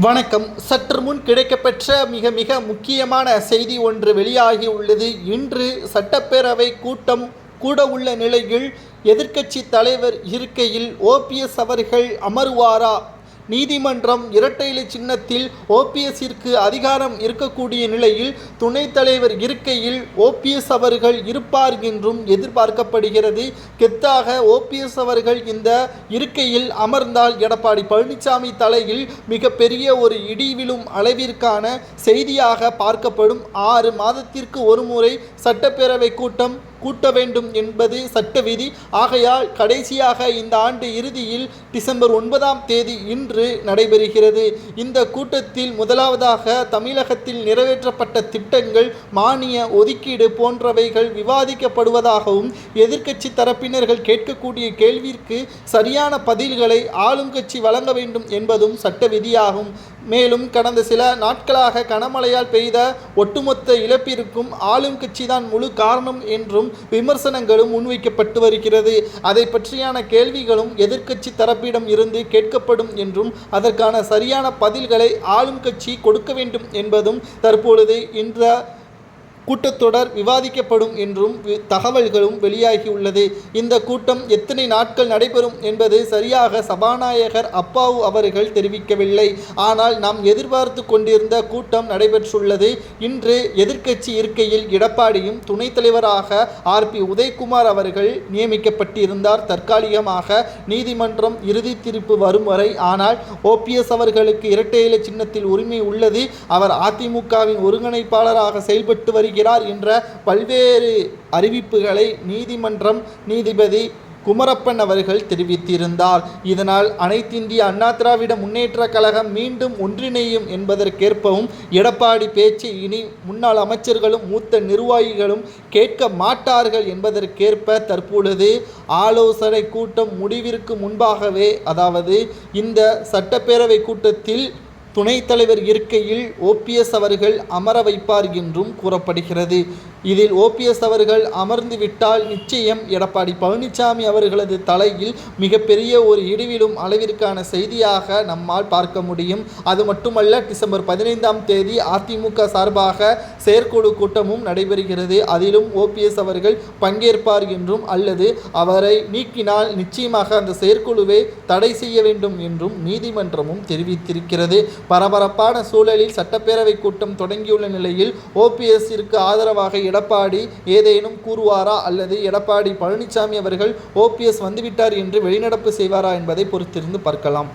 வணக்கம். சற்று முன் கிடைக்கப்பெற்ற மிக மிக முக்கியமான செய்தி ஒன்று வெளியாகி உள்ளது. இன்று சட்டப்பேரவை கூட்டம் கூட உள்ள நிலையில் எதிர்க்கட்சி தலைவர் இருக்கையில் ஓபிஎஸ் அவர்கள் அமருவாரா? நீதிமன்றம் இரட்டை இலை சின்னத்தில் ஓபிஎஸ்ஸிற்கு அதிகாரம் இருக்கக்கூடிய நிலையில் துணைத் தலைவர் இருக்கையில் ஓபிஎஸ் அவர்கள் இருப்பார் என்றும் எதிர்பார்க்கப்படுகிறது. கெத்தாக ஓபிஎஸ் அவர்கள் இந்த இருக்கையில் அமர்ந்தால் எடப்பாடி பழனிசாமி தலையில் மிகப்பெரிய ஒரு இடி விழும் அளவிற்கான செய்தியாக பார்க்கப்படும். 6 மாதத்திற்கு ஒரு முறை சட்டப்பேரவை கூட்ட வேண்டும் என்பது சட்ட விதி. ஆகையால் கடைசியாக இந்த ஆண்டு இறுதியில் டிசம்பர் 9ஆம் தேதி இன்று நடைபெறுகிறது. இந்த கூட்டத்தில் முதலாவதாக தமிழகத்தில் நிறைவேற்றப்பட்ட திட்டங்கள், மானிய ஒதுக்கீடு போன்றவைகள் விவாதிக்கப்படுவதாகவும், எதிர்க்கட்சி தரப்பினர்கள் கேட்கக்கூடிய கேள்விற்கு சரியான பதில்களை ஆளும் கட்சி வழங்க வேண்டும் என்பதும் சட்ட விதியாகும். மேலும் கடந்த சில நாட்களாக கனமழையால் பெய்த ஒட்டுமொத்த இழப்பிற்கும் ஆளும் கட்சிதான் முழு காரணம் என்றும் விமர்சனங்களும் முன்வைக்கப்பட்டு வருகிறது. அதை பற்றியான கேள்விகளும் எதிர்க்கட்சி தரப்பிடம் இருந்து கேட்கப்படும் என்றும், அதற்கான சரியான பதில்களை ஆளும் கட்சி கொடுக்க வேண்டும் என்பதும் தற்பொழுது இந்த கூட்டத்தொடர் விவாதிக்கப்படும் என்றும் தகவல்களும் வெளியாகியுள்ளது. இந்த கூட்டம் எத்தனை நாட்கள் நடைபெறும் என்பது சரியாக சபாநாயகர் அப்பாவு அவர்கள் தெரிவிக்கவில்லை. ஆனால் நாம் எதிர்பார்த்து கொண்டிருந்த கூட்டம் நடைபெற்றுள்ளது. இன்று எதிர்க்கட்சி இருக்கையில் எடப்பாடியும், துணைத் தலைவராக RP உதயகுமார் அவர்கள் நியமிக்கப்பட்டிருந்தார் தற்காலிகமாக நீதிமன்றம் இறுதி தீர்ப்பு வரும் வரை. ஆனால் ஓபிஎஸ் அவர்களுக்கு இரட்டை இலை சின்னத்தில் உரிமை உள்ளது. அவர் அதிமுகவின் ஒருங்கிணைப்பாளராக செயல்பட்டு வருகிறார் என்ற பல்வேறு அறிவிப்புகளை நீதிமன்றம் நீதிபதி குமரப்பன் அவர்கள் தெரிவித்திருந்தார். இதனால் அனைத்திந்திய அண்ணா திராவிட முன்னேற்ற கழகம் மீண்டும் ஒன்றிணையும் என்பதற்கேற்பவும், எடப்பாடி பேச்சு இனி முன்னாள் அமைச்சர்களும் மூத்த நிர்வாகிகளும் கேட்க மாட்டார்கள் என்பதற்கேற்ப தற்பொழுது ஆலோசனை கூட்டம் முடிவிற்கு முன்பாகவே, அதாவது இந்த சட்டப்பேரவை கூட்டத்தில் துணைத் தலைவர் இருக்கையில் ஓபிஎஸ் அவர்கள் அமர வைப்பார் என்றும் கூறப்படுகிறது. இதில் ஓபிஎஸ் அவர்கள் அமர்ந்து விட்டால் நிச்சயம் எடப்பாடி பழனிசாமி அவர்களது தலையில் மிகப்பெரிய ஒரு இடிவிலும் அளவிற்கான செய்தியாக நம்மால் பார்க்க முடியும். அது மட்டுமல்ல, டிசம்பர் 15ஆம் தேதி அதிமுக சார்பாக செயற்குழு கூட்டமும் நடைபெறுகிறது. அதிலும் ஓபிஎஸ் அவர்கள் பங்கேற்பார் என்றும், அல்லது அவரை நீக்கினால் நிச்சயமாக அந்த செயற்குழுவை தடை செய்ய வேண்டும் என்றும் நீதிமன்றமும் தெரிவித்திருக்கிறது. பரபரப்பான சூழலில் சட்டப்பேரவை கூட்டம் தொடங்கியுள்ள நிலையில் ஓபிஎஸ்ஸிற்கு ஆதரவாக எடப்பாடி ஏதேனும் கூறுவாரா, அல்லது எடப்பாடி பழனிசாமி அவர்கள் ஓபிஎஸ் வந்துவிட்டார் என்று வெளிநடப்பு செய்வாரா என்பதை பொறுத்திருந்து பார்க்கலாம்.